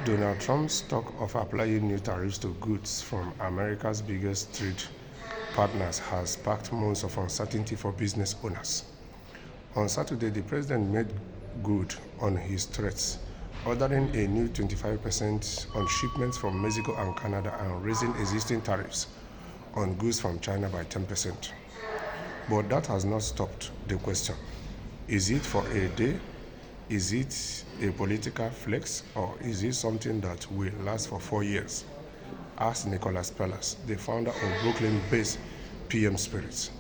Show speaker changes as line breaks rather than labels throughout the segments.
Donald Trump's talk of applying new tariffs to goods from America's biggest trade partners has sparked months of uncertainty for business owners. On Saturday, the president made good on his threats, ordering a new 25% on shipments from Mexico and Canada and raising existing tariffs on goods from China by 10%. But that has not stopped the question. Is it for a day? Is it a political flex, or is it something that will last for 4 years? Asked Nicholas Pellas, the founder of Brooklyn-based PM Spirits.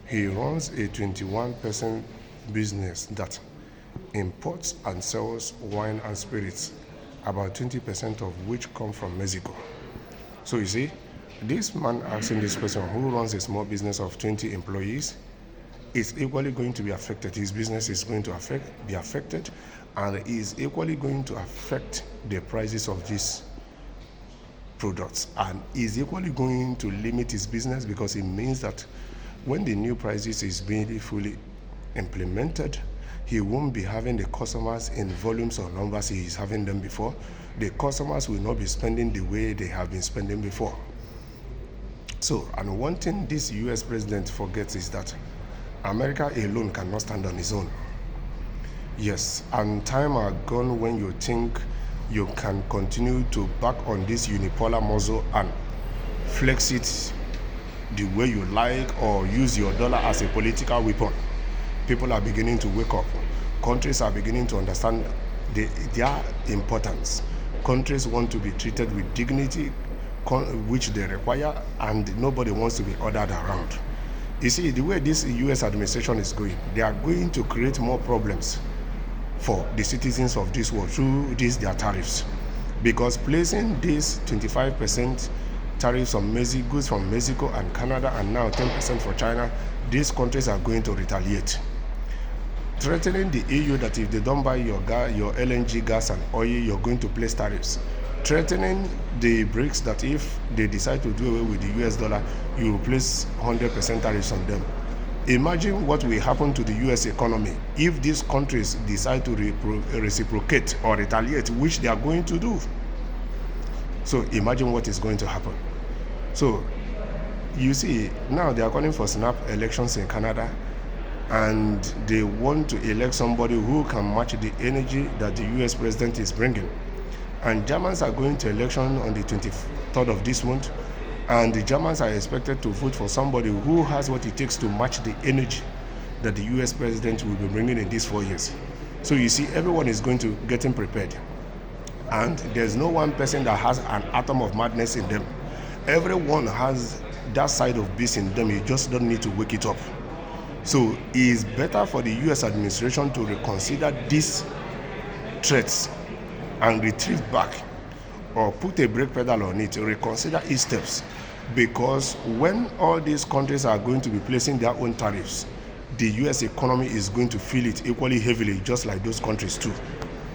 He runs a 21% business that imports and sells wine and spirits, about 20% of which come from Mexico. So you see, this man asking this question, who runs a small business of 20 employees, is equally going to be affected. His business is going to be affected, and is equally going to affect the prices of these products, and is equally going to limit his business, because it means that when the new prices is being fully implemented, he won't be having the customers in volumes or numbers he is having them before. The customers will not be spending the way they have been spending before. So, and one thing this US president forgets is that America alone cannot stand on its own. Yes, and time are gone when you think you can continue to back on this unipolar muscle and flex it the way you like, or use your dollar as a political weapon. People are beginning to wake up. Countries are beginning to understand their importance. Countries want to be treated with dignity, which they require, and nobody wants to be ordered around. You see, the way this US administration is going, they are going to create more problems for the citizens of this world through their tariffs. Because placing these 25% tariffs on goods from Mexico and Canada, and now 10% for China, these countries are going to retaliate. Threatening the EU that if they don't buy your LNG gas and oil, you're going to place tariffs. Threatening the BRICS that if they decide to do away with the US dollar, you will place 100% tariffs on them. Imagine what will happen to the US economy if these countries decide to reciprocate or retaliate, which they are going to do. So imagine what is going to happen. So you see, now they are calling for snap elections in Canada, and they want to elect somebody who can match the energy that the US president is bringing. And Germans are going to election on the 23rd of this month, and the Germans are expected to vote for somebody who has what it takes to match the energy that the US president will be bringing in these 4 years. So you see, everyone is going to getting prepared, and there's no one person that has an atom of madness in them. Everyone has that side of beast in them. You just don't need to wake it up. So it is better for the US administration to reconsider these threats and retrieve back, or put a brake pedal on it, reconsider its steps. Because when all these countries are going to be placing their own tariffs, the US economy is going to feel it equally heavily, just like those countries too.